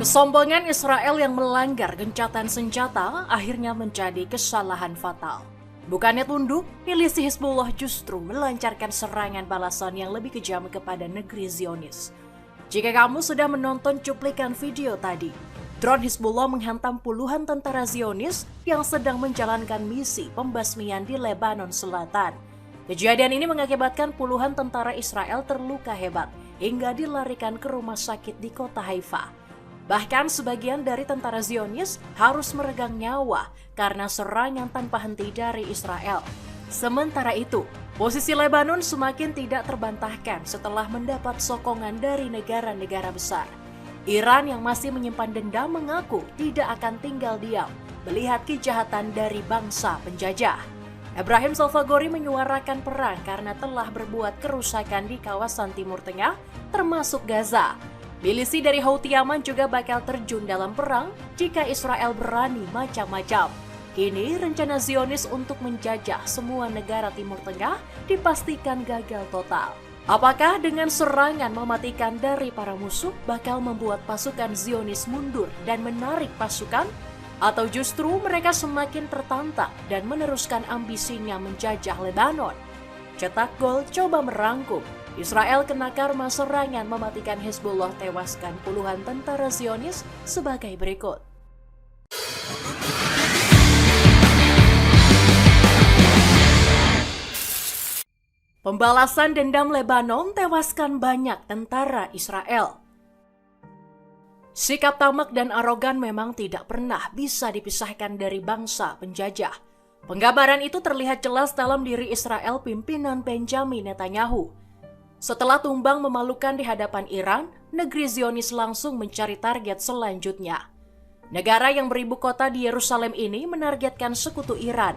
Kesombongan Israel yang melanggar gencatan senjata akhirnya menjadi kesalahan fatal. Bukannya tunduk, milisi Hizbullah justru melancarkan serangan balasan yang lebih kejam kepada negeri Zionis. Jika kamu sudah menonton cuplikan video tadi, drone Hizbullah menghantam puluhan tentara Zionis yang sedang menjalankan misi pembasmian di Lebanon Selatan. Kejadian ini mengakibatkan puluhan tentara Israel terluka hebat hingga dilarikan ke rumah sakit di kota Haifa. Bahkan sebagian dari tentara Zionis harus meregang nyawa karena serangan tanpa henti dari Israel. Sementara itu, posisi Lebanon semakin tidak terbantahkan setelah mendapat sokongan dari negara-negara besar. Iran yang masih menyimpan dendam mengaku tidak akan tinggal diam melihat kejahatan dari bangsa penjajah. Ebrahim Salvagori menyuarakan perang karena telah berbuat kerusakan di kawasan Timur Tengah, termasuk Gaza. Milisi dari Houthi Yaman juga bakal terjun dalam perang jika Israel berani macam-macam. Kini rencana Zionis untuk menjajah semua negara Timur Tengah dipastikan gagal total. Apakah dengan serangan mematikan dari para musuh bakal membuat pasukan Zionis mundur dan menarik pasukan? Atau justru mereka semakin tertantang dan meneruskan ambisinya menjajah Lebanon? Cetak Gol coba merangkum. Israel kena karma serangan mematikan Hizbullah, tewaskan puluhan tentara Zionis sebagai berikut. Pembalasan dendam Lebanon tewaskan banyak tentara Israel. Sikap tamak dan arogan memang tidak pernah bisa dipisahkan dari bangsa penjajah. Penggambaran itu terlihat jelas dalam diri Israel pimpinan Benjamin Netanyahu. Setelah tumbang memalukan di hadapan Iran, negeri Zionis langsung mencari target selanjutnya. Negara yang beribu kota di Yerusalem ini menargetkan sekutu Iran.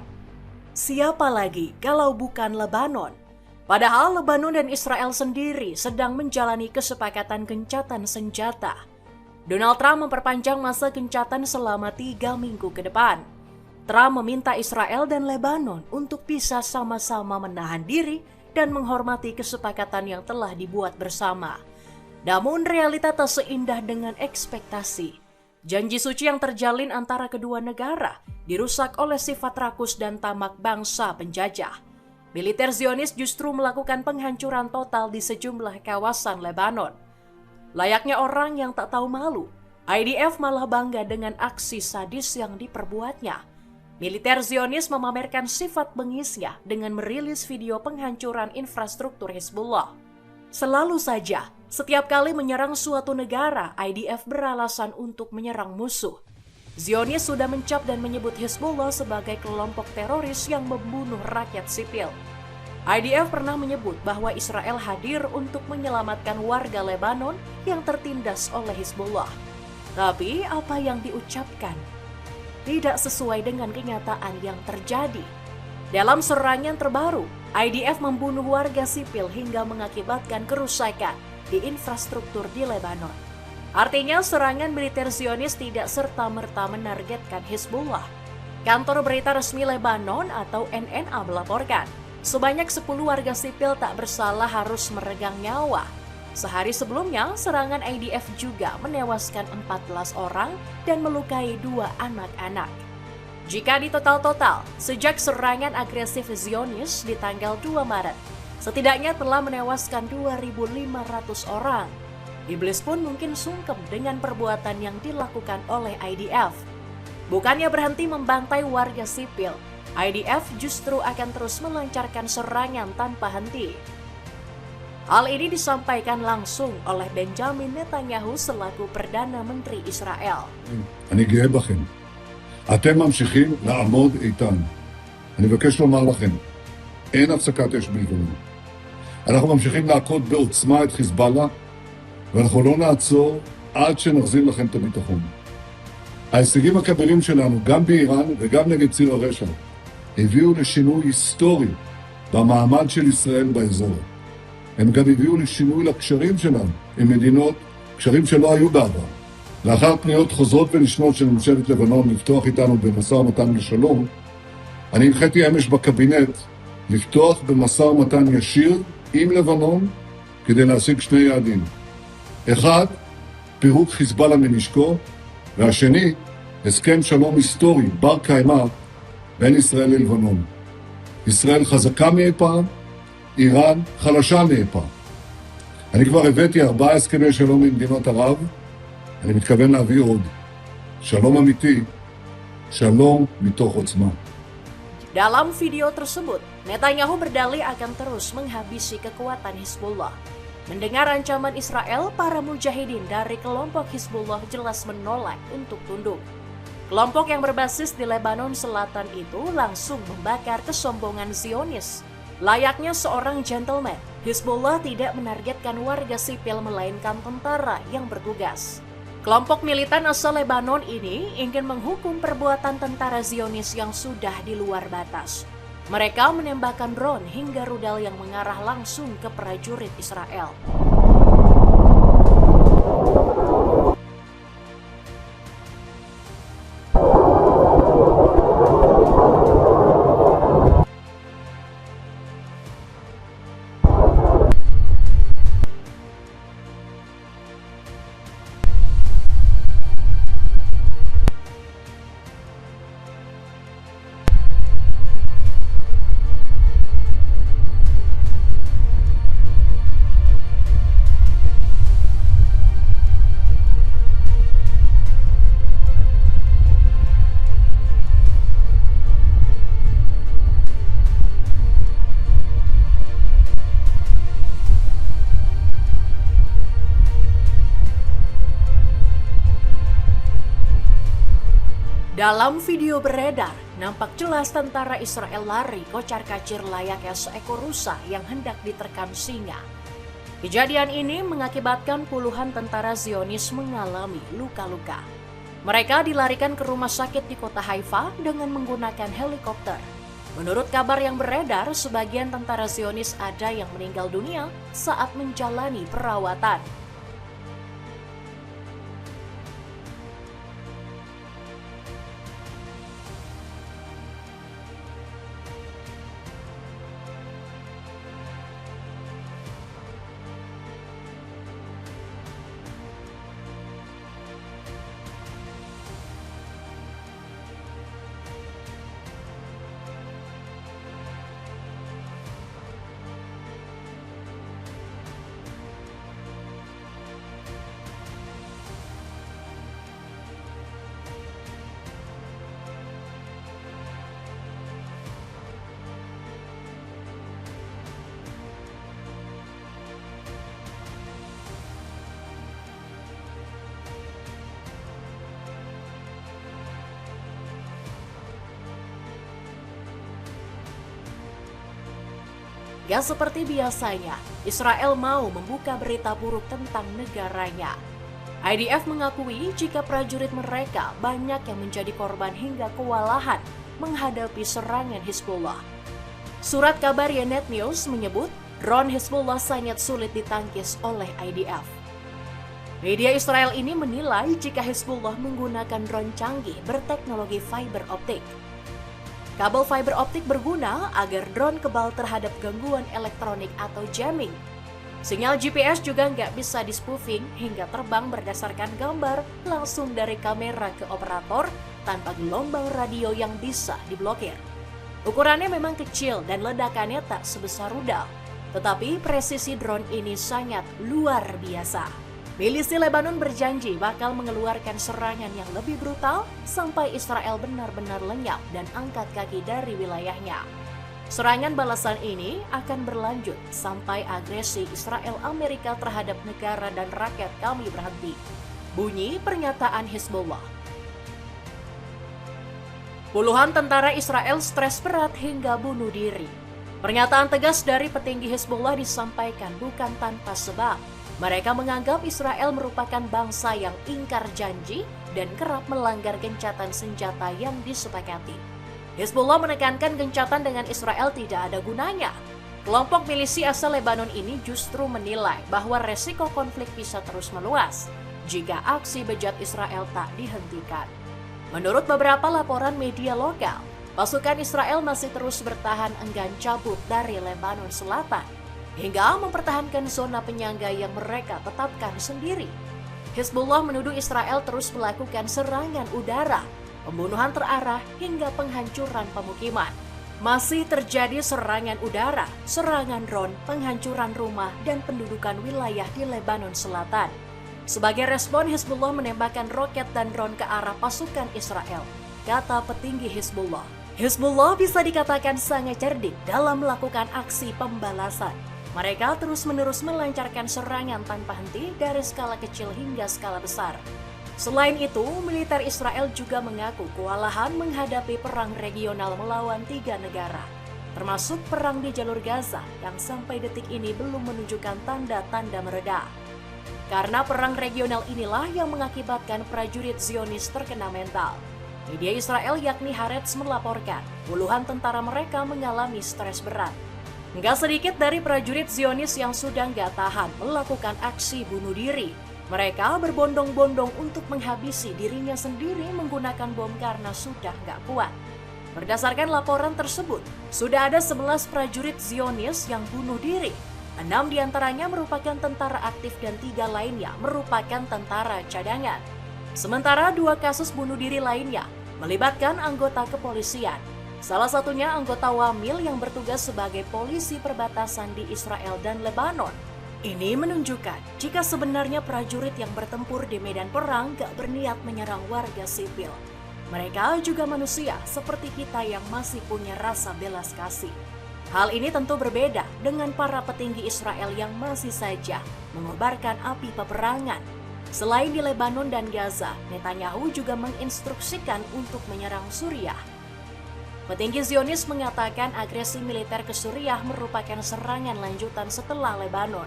Siapa lagi kalau bukan Lebanon? Padahal Lebanon dan Israel sendiri sedang menjalani kesepakatan gencatan senjata. Donald Trump memperpanjang masa gencatan selama 3 minggu ke depan. Trump meminta Israel dan Lebanon untuk bisa sama-sama menahan diri dan menghormati kesepakatan yang telah dibuat bersama. Namun realita tak seindah dengan ekspektasi. Janji suci yang terjalin antara kedua negara dirusak oleh sifat rakus dan tamak bangsa penjajah. Militer Zionis justru melakukan penghancuran total di sejumlah kawasan Lebanon. Layaknya orang yang tak tahu malu, IDF malah bangga dengan aksi sadis yang diperbuatnya. Militer Zionis memamerkan sifat bengisnya dengan merilis video penghancuran infrastruktur Hizbullah. Selalu saja, setiap kali menyerang suatu negara, IDF beralasan untuk menyerang musuh. Zionis sudah mencap dan menyebut Hizbullah sebagai kelompok teroris yang membunuh rakyat sipil. IDF pernah menyebut bahwa Israel hadir untuk menyelamatkan warga Lebanon yang tertindas oleh Hizbullah. Tapi apa yang diucapkan tidak sesuai dengan kenyataan yang terjadi. Dalam serangan terbaru, IDF membunuh warga sipil hingga mengakibatkan kerusakan di infrastruktur di Lebanon. Artinya serangan militer Zionis tidak serta-merta menargetkan Hizbullah. Kantor berita resmi Lebanon atau NNA melaporkan, sebanyak 10 warga sipil tak bersalah harus meregang nyawa. Sehari sebelumnya, serangan IDF juga menewaskan 14 orang dan melukai 2 anak-anak. Jika ditotal-total, sejak serangan agresif Zionis di tanggal 2 Maret, setidaknya telah menewaskan 2.500 orang. Iblis pun mungkin sungkem dengan perbuatan yang dilakukan oleh IDF. Bukannya berhenti membantai warga sipil, IDF justru akan terus melancarkan serangan tanpa henti. Hal ini disampaikan langsung oleh Benjamin Netanyahu selaku Perdana Menteri Israel. אני גאה בכם. אתם ממשיכים לעמוד איתן. אני מבקש לומר לכם, אין הפסקת אש בלבנון. אנחנו ממשיכים להכות בעוצמה את חיזבאללה, ואנחנו לא נעצור עד שנחזיר לכם את הביטחון. ההישגים הכבירים שלנו, גם באיראן וגם נגד ציר הרשע, הביאו לשינוי היסטורי במעמד של ישראל באזור. הם גם הביאו לשינוי לקשרים שלנו עם מדינות, קשרים שלא היו בעבר. לאחר פניות חוזרות ונשנות של ממשלת לבנון לפתוח איתנו במשא ומתן לשלום, אני הנחיתי אמש בקבינט לפתוח במשא ומתן ישיר עם לבנון כדי להשיג 2 יעדים. 1, פירוק חיזבאללה מנשקו, והשני, הסכם שלום היסטורי, בר קיימא, בין ישראל ללבנון. ישראל חזקה מאי פעם, איראן חלשה מאי פעם. אני כבר הבאתי 4 הסכמי שלום עם מדינות ערב, אני מתכוון להביא עוד. שלום אמיתי, שלום מתוך עוצמה. Dalam video tersebut, Netanyahu berdalih akan terus menghabisi kekuatan Hizbullah. Mendengar ancaman Israel, para mujahidin dari kelompok Hizbullah jelas menolak untuk tunduk. Kelompok yang berbasis di Lebanon Selatan itu langsung membakar kesombongan Zionis. Layaknya seorang gentleman, Hizbullah tidak menargetkan warga sipil melainkan tentara yang bertugas. Kelompok militan asal Lebanon ini ingin menghukum perbuatan tentara Zionis yang sudah di luar batas. Mereka menembakkan drone hingga rudal yang mengarah langsung ke prajurit Israel. Dalam video beredar, nampak jelas tentara Israel lari kocar-kacir layaknya seekor rusa yang hendak diterkam singa. Kejadian ini mengakibatkan puluhan tentara Zionis mengalami luka-luka. Mereka dilarikan ke rumah sakit di kota Haifa dengan menggunakan helikopter. Menurut kabar yang beredar, sebagian tentara Zionis ada yang meninggal dunia saat menjalani perawatan. Gak seperti biasanya, Israel mau membuka berita buruk tentang negaranya. IDF mengakui jika prajurit mereka banyak yang menjadi korban hingga kewalahan menghadapi serangan Hizbullah. Surat kabar Ynet News menyebut drone Hizbullah sangat sulit ditangkis oleh IDF. Media Israel ini menilai jika Hizbullah menggunakan drone canggih berteknologi fiber optik. Kabel fiber optik berguna agar drone kebal terhadap gangguan elektronik atau jamming. Sinyal GPS juga nggak bisa di-spoofing hingga terbang berdasarkan gambar langsung dari kamera ke operator tanpa gelombang radio yang bisa diblokir. Ukurannya memang kecil dan ledakannya tak sebesar rudal, tetapi presisi drone ini sangat luar biasa. Milisi Lebanon berjanji bakal mengeluarkan serangan yang lebih brutal sampai Israel benar-benar lenyap dan angkat kaki dari wilayahnya. Serangan balasan ini akan berlanjut sampai agresi Israel Amerika terhadap negara dan rakyat kami berhenti. Bunyi pernyataan Hizbullah. Puluhan tentara Israel stres berat hingga bunuh diri. Pernyataan tegas dari petinggi Hizbullah disampaikan bukan tanpa sebab. Mereka menganggap Israel merupakan bangsa yang ingkar janji dan kerap melanggar gencatan senjata yang disepakati. Hizbullah menekankan gencatan dengan Israel tidak ada gunanya. Kelompok milisi asal Lebanon ini justru menilai bahwa resiko konflik bisa terus meluas jika aksi bejat Israel tak dihentikan. Menurut beberapa laporan media lokal, pasukan Israel masih terus bertahan enggan cabut dari Lebanon Selatan hingga mempertahankan zona penyangga yang mereka tetapkan sendiri. Hizbullah menuduh Israel terus melakukan serangan udara, pembunuhan terarah hingga penghancuran pemukiman. Masih terjadi serangan udara, serangan drone, penghancuran rumah, dan pendudukan wilayah di Lebanon Selatan. Sebagai respon, Hizbullah menembakkan roket dan drone ke arah pasukan Israel, kata petinggi Hizbullah. Hizbullah bisa dikatakan sangat cerdik dalam melakukan aksi pembalasan. Mereka terus-menerus melancarkan serangan tanpa henti dari skala kecil hingga skala besar. Selain itu, militer Israel juga mengaku kewalahan menghadapi perang regional melawan 3 negara, termasuk perang di jalur Gaza yang sampai detik ini belum menunjukkan tanda-tanda mereda. Karena perang regional inilah yang mengakibatkan prajurit Zionis terkena mental. Media Israel yakni Haaretz melaporkan puluhan tentara mereka mengalami stres berat. Nggak sedikit dari prajurit Zionis yang sudah nggak tahan melakukan aksi bunuh diri. Mereka berbondong-bondong untuk menghabisi dirinya sendiri menggunakan bom karena sudah nggak kuat. Berdasarkan laporan tersebut, sudah ada 11 prajurit Zionis yang bunuh diri. 6 diantaranya merupakan tentara aktif dan 3 lainnya merupakan tentara cadangan. Sementara 2 kasus bunuh diri lainnya melibatkan anggota kepolisian. Salah satunya anggota Wamil yang bertugas sebagai polisi perbatasan di Israel dan Lebanon. Ini menunjukkan jika sebenarnya prajurit yang bertempur di medan perang gak berniat menyerang warga sipil. Mereka juga manusia seperti kita yang masih punya rasa belas kasih. Hal ini tentu berbeda dengan para petinggi Israel yang masih saja mengobarkan api peperangan. Selain di Lebanon dan Gaza, Netanyahu juga menginstruksikan untuk menyerang Suriah. Petinggi Zionis mengatakan agresi militer ke Suriah merupakan serangan lanjutan setelah Lebanon.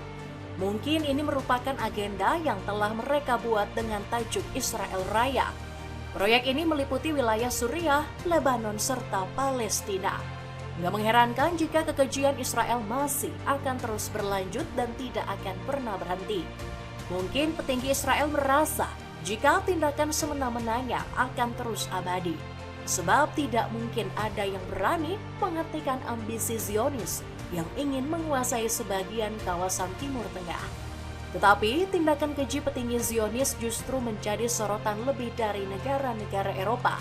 Mungkin ini merupakan agenda yang telah mereka buat dengan tajuk Israel Raya. Proyek ini meliputi wilayah Suriah, Lebanon, serta Palestina. Nggak mengherankan jika kekejian Israel masih akan terus berlanjut dan tidak akan pernah berhenti. Mungkin petinggi Israel merasa jika tindakan semena-menanya akan terus abadi. Sebab tidak mungkin ada yang berani menghentikan ambisi Zionis yang ingin menguasai sebagian kawasan Timur Tengah. Tetapi tindakan keji petinggi Zionis justru menjadi sorotan lebih dari negara-negara Eropa.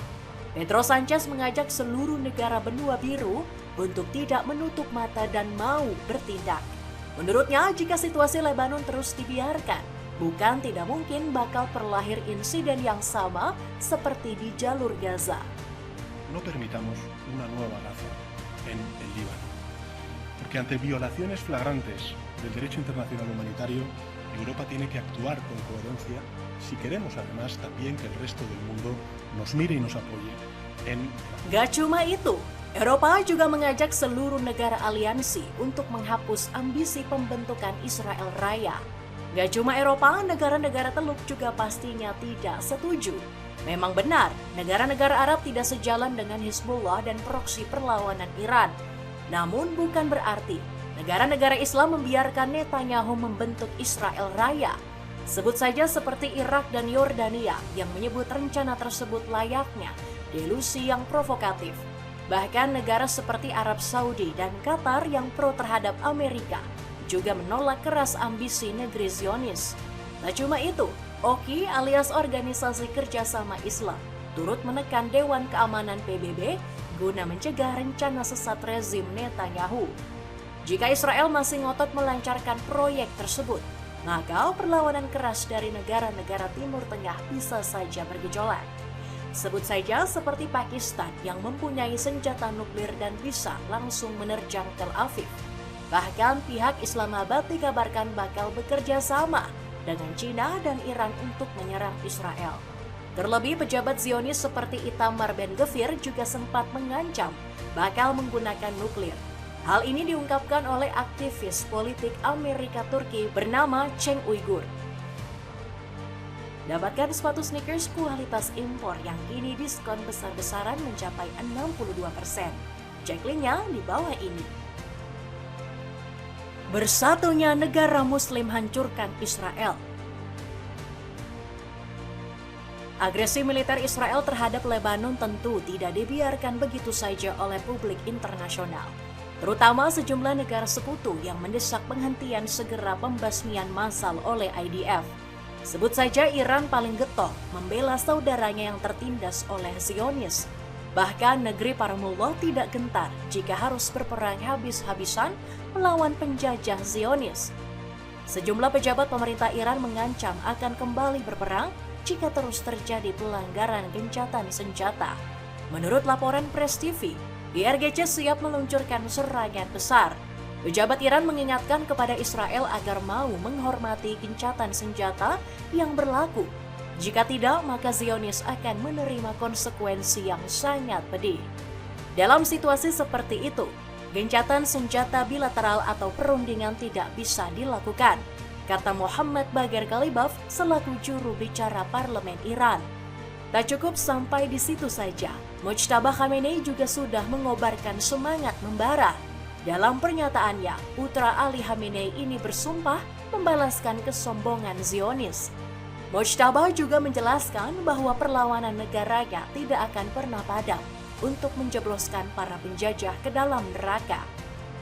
Pedro Sanchez mengajak seluruh negara benua biru untuk tidak menutup mata dan mau bertindak. Menurutnya, jika situasi Lebanon terus dibiarkan, bukan tidak mungkin bakal terlahir insiden yang sama seperti di jalur Gaza. No permitamos una nueva Gaza en el Líbano, porque ante violaciones flagrantes del derecho internacional humanitario, Europa tiene que actuar con coherencia si queremos además también que el resto del mundo nos mire y nos apoye en... Gak cuma itu, Eropa juga mengajak seluruh negara aliansi untuk menghapus ambisi pembentukan Israel Raya. Gak cuma Eropa, negara-negara Teluk juga pastinya tidak setuju. Memang benar, negara-negara Arab tidak sejalan dengan Hizbullah dan proksi perlawanan Iran. Namun bukan berarti negara-negara Islam membiarkan Netanyahu membentuk Israel Raya. Sebut saja seperti Irak dan Yordania yang menyebut rencana tersebut layaknya delusi yang provokatif. Bahkan negara seperti Arab Saudi dan Qatar yang pro terhadap Amerika juga menolak keras ambisi negeri Zionis. Tak cuma itu, OKI alias Organisasi Kerjasama Islam turut menekan Dewan Keamanan PBB guna mencegah rencana sesat rezim Netanyahu. Jika Israel masih ngotot melancarkan proyek tersebut, maka perlawanan keras dari negara-negara Timur Tengah bisa saja bergejolak. Sebut saja seperti Pakistan yang mempunyai senjata nuklir dan bisa langsung menerjang Tel Aviv. Bahkan pihak Islamabad dikabarkan bakal bekerja sama dengan China dan Iran untuk menyerang Israel. Terlebih pejabat Zionis seperti Itamar Ben-Gvir juga sempat mengancam bakal menggunakan nuklir. Hal ini diungkapkan oleh aktivis politik Amerika Turki bernama Cenk Uygur. Dapatkan sepatu sneakers kualitas impor yang kini diskon besar-besaran mencapai 62%. Cek linknya di bawah ini. Bersatunya negara Muslim hancurkan Israel. Agresi militer Israel terhadap Lebanon tentu tidak dibiarkan begitu saja oleh publik internasional, terutama sejumlah negara sekutu yang mendesak penghentian segera pembasmian massal oleh IDF. Sebut saja Iran paling getol membela saudaranya yang tertindas oleh Zionis. Bahkan negeri para mullah tidak gentar jika harus berperang habis-habisan melawan penjajah Zionis. Sejumlah pejabat pemerintah Iran mengancam akan kembali berperang jika terus terjadi pelanggaran gencatan senjata. Menurut laporan Press TV, IRGC siap meluncurkan serangan besar. Pejabat Iran mengingatkan kepada Israel agar mau menghormati gencatan senjata yang berlaku. Jika tidak, maka Zionis akan menerima konsekuensi yang sangat pedih. Dalam situasi seperti itu, gencatan senjata bilateral atau perundingan tidak bisa dilakukan, kata Muhammad Bagher Ghalibaf selaku juru bicara parlemen Iran. Tak cukup sampai di situ saja, Mojtaba Khamenei juga sudah mengobarkan semangat membara. Dalam pernyataannya, putra Ali Khamenei ini bersumpah membalaskan kesombongan Zionis. Mojtaba juga menjelaskan bahwa perlawanan negaranya tidak akan pernah padam untuk menjebloskan para penjajah ke dalam neraka.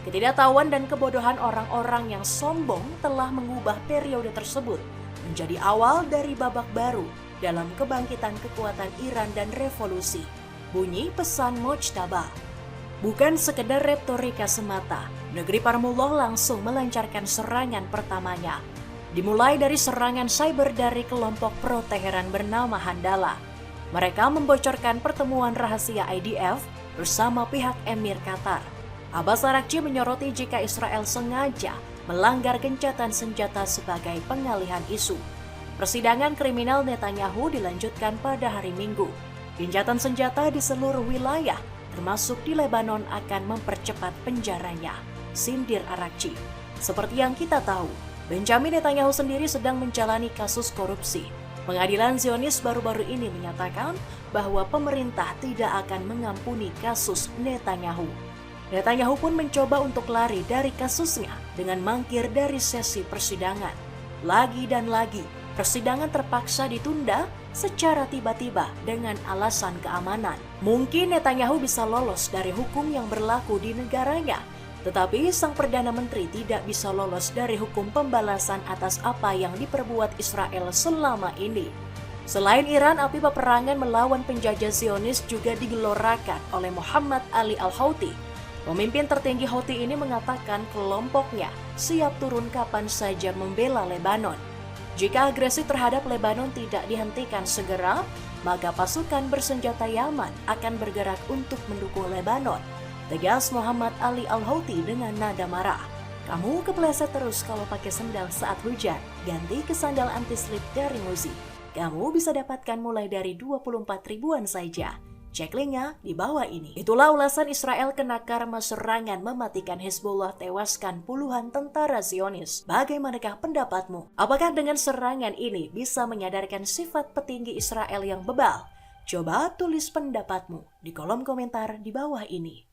Ketidaktahuan dan kebodohan orang-orang yang sombong telah mengubah periode tersebut menjadi awal dari babak baru dalam kebangkitan kekuatan Iran dan revolusi, bunyi pesan Mojtaba. Bukan sekedar retorika semata, negeri para mullah langsung melancarkan serangan pertamanya. Dimulai dari serangan cyber dari kelompok pro-Teheran bernama Handala. Mereka membocorkan pertemuan rahasia IDF bersama pihak Emir Qatar. Abbas Araghchi menyoroti jika Israel sengaja melanggar gencatan senjata sebagai pengalihan isu. Persidangan kriminal Netanyahu dilanjutkan pada hari Minggu. Gencatan senjata di seluruh wilayah termasuk di Lebanon akan mempercepat penjaranya, sindir Araghchi. Seperti yang kita tahu, Benjamin Netanyahu sendiri sedang menjalani kasus korupsi. Pengadilan Zionis baru-baru ini menyatakan bahwa pemerintah tidak akan mengampuni kasus Netanyahu. Netanyahu pun mencoba untuk lari dari kasusnya dengan mangkir dari sesi persidangan. Lagi dan lagi, persidangan terpaksa ditunda secara tiba-tiba dengan alasan keamanan. Mungkin Netanyahu bisa lolos dari hukum yang berlaku di negaranya, tetapi sang Perdana Menteri tidak bisa lolos dari hukum pembalasan atas apa yang diperbuat Israel selama ini. Selain Iran, api peperangan melawan penjajah Zionis juga digelorakan oleh Muhammad Ali Al-Houthi. Pemimpin tertinggi Houthi ini mengatakan kelompoknya siap turun kapan saja membela Lebanon. Jika agresi terhadap Lebanon tidak dihentikan segera, maka pasukan bersenjata Yaman akan bergerak untuk mendukung Lebanon, tegas Muhammad Ali Al-Houthi dengan nada marah. Kamu kepleset terus kalau pakai sendal saat hujan, ganti ke sandal anti-slip dari Muzi. Kamu bisa dapatkan mulai dari 24 ribuan saja. Cek linknya di bawah ini. Itulah ulasan Israel kena karma serangan mematikan Hezbollah, tewaskan puluhan tentara Zionis. Bagaimanakah pendapatmu? Apakah dengan serangan ini bisa menyadarkan sifat petinggi Israel yang bebal? Coba tulis pendapatmu di kolom komentar di bawah ini.